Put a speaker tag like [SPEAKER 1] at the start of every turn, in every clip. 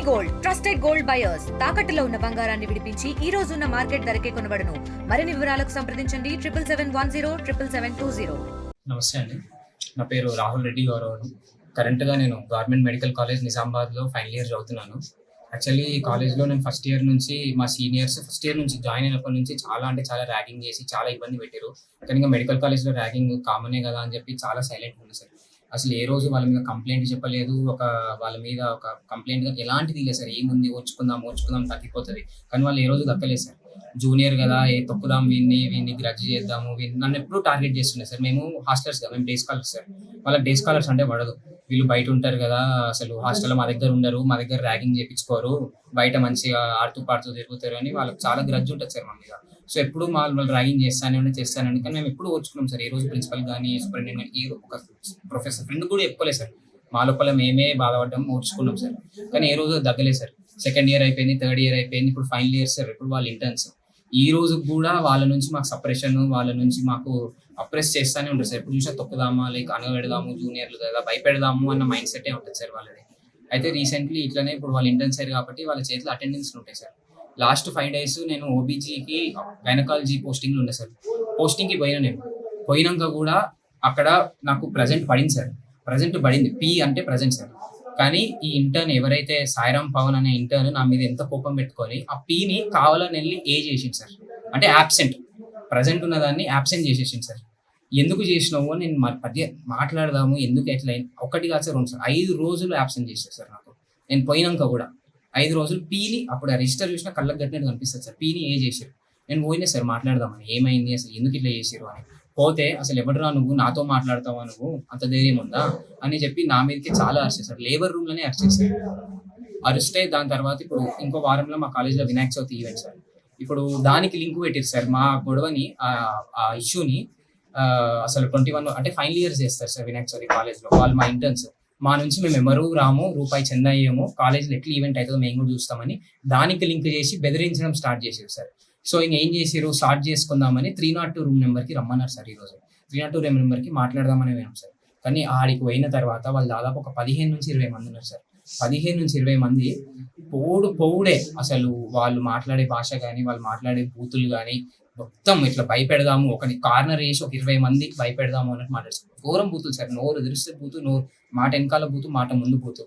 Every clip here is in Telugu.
[SPEAKER 1] గోల్డ్ ట్రస్టెడ్ గోల్డ్ బయర్స్ తాకట్టులో ఉన్న బంగారాన్ని విడిపించి ఈ రోజు ఉన్న మార్కెట్ ధరకే కొనబడును. మరిన్ని వివరాలకు సంప్రదించండి 7771077720.
[SPEAKER 2] నమస్తే అండి, నా పేరు రాహుల్ రెడ్డి గౌరవ్. కరెంట్గా నేను గవర్నమెంట్ మెడికల్ కాలేజ్ నిజామాబాద్లో ఫైనల్ ఇయర్ చదువుతున్నాను. యాక్చువల్లీ ఈ కాలేజ్లో నేను ఫస్ట్ ఇయర్ నుంచి మా సీనియర్స్ ఫస్ట్ ఇయర్ నుంచి జాయిన్ అయినప్పటి నుంచి చాలా ర్యాగింగ్ చేసి చాలా ఇబ్బంది పెట్టారు. కానీ ఇంకా మెడికల్ కాలేజ్లో ర్యాగింగ్ కామనే కదా అని చెప్పి చాలా సైలెంట్ ఉంది సార్. అసలు ఏ రోజు వాళ్ళ మీద కంప్లైంట్ చెప్పలేదు, వాళ్ళ మీద ఒక కంప్లైంట్ ఎలాంటిది లేదు సార్. ఏముంది ఓర్చుకుందాం తగ్గిపోతుంది, కానీ వాళ్ళు ఏ రోజు దక్కలేదు సార్. జూనియర్ కదా, తొక్కుదాం వీన్ని గ్రడ్జ్ చేద్దాము, నన్ను ఎప్పుడు టార్గెట్ చేస్తున్నాయి సార్. మేము హాస్టల్స్ కదా, మేము డే స్కాలర్స్ సార్. వాళ్ళకి డే స్కాలర్స్ అంటే పడదు. వీళ్ళు బయట ఉంటారు కదా, అసలు హాస్టల్లో మా దగ్గర ఉండరు, మా దగ్గర ర్యాగింగ్ చేయించుకోరు, బయట మంచిగా ఆడుతూ పాడుతూ తిరుగుతారు అని వాళ్ళకి చాలా గ్రడ్జ్ ఉంటుంది సార్ మా మీద. సో ఎప్పుడు వాళ్ళు ర్యాగింగ్ చేస్తానని కానీ మేము ఎప్పుడు ఓర్చుకున్నాం సార్. ఏ రోజు ప్రిన్సిపల్ కానీ సూపరింటెండెంట్ కానీ ఒక ప్రొఫెసర్ ఫ్రెండ్ కూడా చెప్పలేదు సార్. మా లోపల మేమే బాధపడ్డాం, ఓర్చుకున్నాం సార్. కానీ ఏ రోజు దగ్గలేదు సార్. సెకండ్ ఇయర్ అయిపోయింది, థర్డ్ ఇయర్ అయిపోయింది, ఇప్పుడు ఫైనల్ ఇయర్ సార్. ఇప్పుడు వాళ్ళు ఇంటర్న్స్. ఈ రోజు కూడా వాళ్ళ నుంచి మాకు సపరేషన్, వాళ్ళ నుంచి మాకు అప్రెస్ చేస్తూనే ఉంటుంది సార్. ఇప్పుడు చూసా తొక్కుదామా, లైక్ అనగబెడదాము, జూనియర్లు కదా భయపెడదాము అన్న మైండ్ సెటే ఉంటుంది సార్ వాళ్ళది. అయితే రీసెంట్లీ ఇట్లనే ఇప్పుడు వాళ్ళు ఇంటర్న్స్ అయ్యారు కాబట్టి వాళ్ళ చేతిలో అటెండెన్స్ ఉంటాయి సార్. లాస్ట్ 5 days నేను ఓబీజీకి గైనకాలజీ పోస్టింగ్లు ఉన్నాయి సార్. పోస్టింగ్కి నేను పోయినాక కూడా అక్కడ నాకు ప్రజెంట్ పడింది సార్. ప్రజెంట్ పడింది, పి అంటే ప్రజెంట్ సార్. కానీ ఈ ఇంటర్న్ ఎవరైతే సాయిరామ్ పవన్ అనే ఇంటర్న్ నా మీద ఎంత కోపం పెట్టుకొని ఆ పీని కావాలని వెళ్ళి చేసింది సార్. అంటే యాబ్సెంట్, ప్రజెంట్ ఉన్నదాన్ని యాబ్సెంట్ చేసేసింది సార్. ఎందుకు చేసినావు అని నేను మాట్లాడదాము, ఎందుకు ఎట్లా ఒకటి కాదు సార్, 2 సార్ 5 రోజులు యాబ్సెంట్ చేశారు సార్ నాకు. నేను పోయినాక కూడా 5 రోజులు పీని, అప్పుడు ఆ రిజిస్టర్ చూసినా కళ్ళకు గట్టినట్టు కనిపిస్తుంది సార్. పీని చేశారు. నేను పోయినా సార్ మాట్లాడదామని, ఏమైంది అసలు ఎందుకు ఇట్లా చేసారు అని. పోతే అసలు ఎవడరా నువ్వు, నాతో మాట్లాడతావా, నువ్వు అంత ధైర్యం ఉందా అని చెప్పి నా మీదకి చాలా అరిచేసారు. లేబర్ రూమ్లోనే అరిచేసారు. అరిస్తే దాని తర్వాత ఇప్పుడు ఇంకో వారంలో మా కాలేజ్లో వినాయక చవితి ఈవెంట్ సార్. ఇప్పుడు దానికి లింక్ పెట్టారు సార్. మా గొడవని, ఆ ఇష్యూని అసలు 21 అంటే ఫైనల్ ఇయర్స్ చేస్తారు సార్ వినాయక చవితి కాలేజ్లో. వాళ్ళు మా ఇంటర్న్స్. మా నుంచి మేము ఎవరు రాము, రూపాయి చెందా అయ్యాము, కాలేజ్లో ఎట్లా ఈవెంట్ అవుతుందో మేము కూడా చూస్తామని దానికి లింక్ చేసి బెదిరించడం స్టార్ట్ చేశారు సార్. సో ఇంకేం చేసారు, స్టార్ట్ చేసుకుందామని 302 రూమ్ నెంబర్కి రమ్మన్నారు సార్. ఈరోజు 302 రూమ్ నెంబర్కి మాట్లాడదామని వెళ్ళాం సార్. కానీ ఆడికి పోయిన తర్వాత వాళ్ళు దాదాపు ఒక 15 నుంచి 20 మంది ఉన్నారు సార్. 15 నుంచి 20 మంది పోవుడే అసలు. వాళ్ళు మాట్లాడే భాష కానీ, వాళ్ళు మాట్లాడే బూతులు కానీ మొత్తం ఇట్లా భయపెడదాము, ఒకటి కార్నర్ వేసి ఒక 20 మంది భయపెడదాము అన్నట్టు మాట్లాడుతారు. ఘోరం బూతులు సార్. నోరు ఎదిరిస్తే బూతు, నోరు మాట వెనకాల బూతు, మాట ముందు బూతు.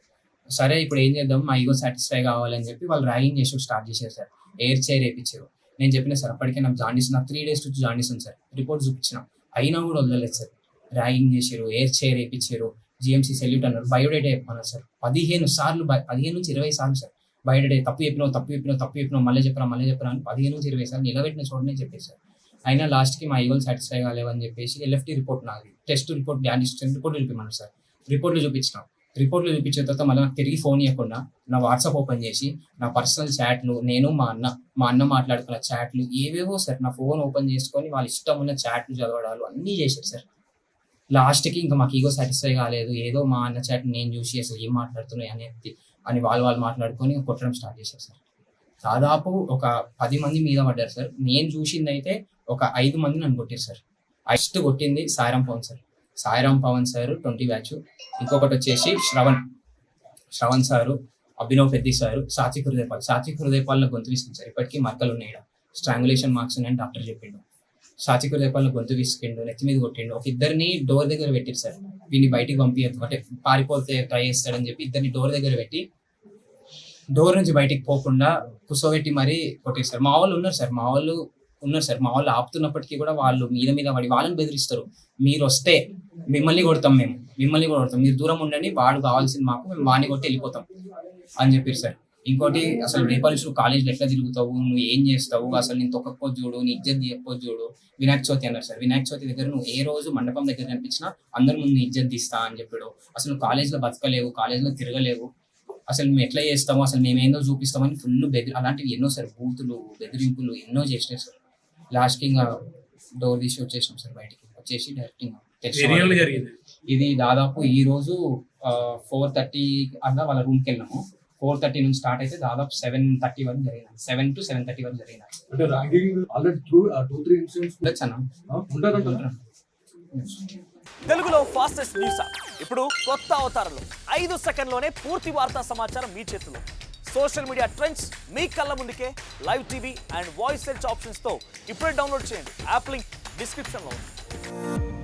[SPEAKER 2] సరే ఇప్పుడు ఏం చేద్దాం, మా ఈగో సాటిస్ఫై కావాలని చెప్పి వాళ్ళు ర్యాగింగ్ చేసి స్టార్ట్ చేశారు సార్. ఎయిర్ చైర్ వేయించారు. నేను చెప్పిన సార్ అప్పటికే నాకు జాండీస్, నాకు 3 days నుంచి జాండీస్ ఉంది సార్. రిపోర్ట్ చూపించిన, అయినా కూడా వదలలేదు సార్. ర్యాగింగ్ చేశారు, ఎయిర్ చైర్ వేయించారు, జిఎంసీ సెల్యూట్ అన్నారు, బయోడేటా చెప్పన్నారు సార్. 15 సార్లు, 15 నుంచి 20 సార్లు సార్ బయోడేటా. తప్పు చెప్పినావు, మళ్ళీ చెప్పరా అని 15 నుంచి 20 సార్లు నిలబెట్టిన చోటనే చెప్పారు సార్. అయినా లాస్ట్కి మా ఈగోలు సాటిస్ఫై కాలేవని చెప్పేసి ఎల్ఎఫ్టీ రిపోర్ట్, నాది టెస్ట్ రిపోర్ట్, జాండీస్ రిపోర్ట్ చూపించమన్నారు సార్. రిపోర్ట్లు చూపించిన చూపించిన తర్వాత మళ్ళీ నాకు తిరిగి ఫోన్ ఇవ్వకుండా నా వాట్సాప్ ఓపెన్ చేసి నా పర్సనల్ చాట్లు, నేను మా అన్న మాట్లాడుకున్న చాట్లు ఏవేవో సార్ నా ఫోన్ ఓపెన్ చేసుకొని వాళ్ళ ఇష్టం ఉన్న చాట్లు చదవడాలు అన్నీ చేశారు సార్. లాస్ట్కి ఇంకా మాకు ఈగో సాటిస్ఫై కాలేదు, ఏదో మా అన్న చాట్ నేను చూసి అసలు ఏం మాట్లాడుతున్నాయి అని వాళ్ళు మాట్లాడుకొని కొట్టడం స్టార్ట్ చేశారు సార్. దాదాపు ఒక 10 మంది మీద పడ్డారు సార్. నేను చూసింది అయితే ఒక 5 మంది నన్ను కొట్టారు సార్. ఫస్ట్ కొట్టింది సాయిరామ్ పవన్ సార్ 20 బ్యాచ్. ఇంకొకటి వచ్చేసి శ్రవణ్ సారు, అభినవ్ పెద్ది సారు, సాత్విక్ హృదయపాల్లో గొంతు విసుకుంది సార్. ఇప్పటికీ మక్కలు ఉన్నాయి, స్ట్రాంగులేషన్ మార్క్స్ ఉన్నాయని డాక్టర్ చెప్పిండు. సాత్విక్ హృదయపాల్లో గొంతు విసుకిండు, నెత్తి మీద కొట్టిండు. ఒక 2 డోర్ దగ్గర పెట్టారు సార్. వీడిని బయటికి పంపించద్దు అంటే పారిపోతే ట్రై చేస్తాడని చెప్పి 2 డోర్ దగ్గర పెట్టి, డోర్ నుంచి బయటికి పోకుండా కుసోబెట్టి మరీ కొట్టారు సార్. మా వాళ్ళు ఉన్నారు సార్. మా వాళ్ళు ఆపుతున్నప్పటికీ కూడా వాళ్ళు మీద పడి వాళ్ళని బెదిరిస్తారు. మీరు వస్తే మిమ్మల్ని కొడతాం, మీరు దూరం ఉండండి, వాడు కావాల్సింది మాకు, మేము వాడిని కొట్టి వెళ్ళిపోతాం అని చెప్పారు సార్. ఇంకోటి, అసలు రేపటి నుంచి కాలేజ్లో ఎట్లా తిరుగుతావు, నువ్వు ఏం చేస్తావు, అసలు నేను తొక్కకపోతే చూడు, నీ ఇజ్జత్ తీయకపోతే చూడు. వినాయక చవితి అన్నారు సార్. వినాయక చవితి దగ్గర నువ్వు ఏ రోజు మండపం దగ్గర కనిపించినా అందరి ముందు ఇజ్జత్ తీస్తా అని చెప్పాడు. అసలు నువ్వు కాలేజ్లో బతకలేవు, కాలేజ్లో తిరగలేవు, అసలు మేము ఎట్లా చేస్తామో, అసలు మేమేందో చూపిస్తామని ఫుల్ అలాంటివి ఎన్నో సార్, బూతులు, బెదిరింపులు ఎన్నో చేసినాయి సార్. లాస్ట్కి ఇంకా డోర్ తీసి వచ్చేసినాం సార్. బయటికి వచ్చేసి డైరెక్ట్ ఇది దాదాపు ఈ రోజు 4:30 అలా వాళ్ళ రూమ్కి వెళ్ళాము. 4:30 నుంచి స్టార్ట్ అయితే దాదాపు 7:30 వరకు జరిగినాయి. 7 to 7:30 వరకు జరిగినాయి.
[SPEAKER 3] తెలుగులో ఫాస్టెస్ట్ న్యూస్ ఇప్పుడు కొత్త అవతారంలో 5 సెకండ్లోనే పూర్తి వార్తా సమాచారం మీ చేతిలో. సోషల్ మీడియా ట్రెండ్స్ మీ కళ్ళ ముందుకే live TV and voice search ఆప్షన్స్తో ఇప్పుడే డౌన్లోడ్ చేయండి. యాప్ లింక్ డిస్క్రిప్షన్లో ఉంది.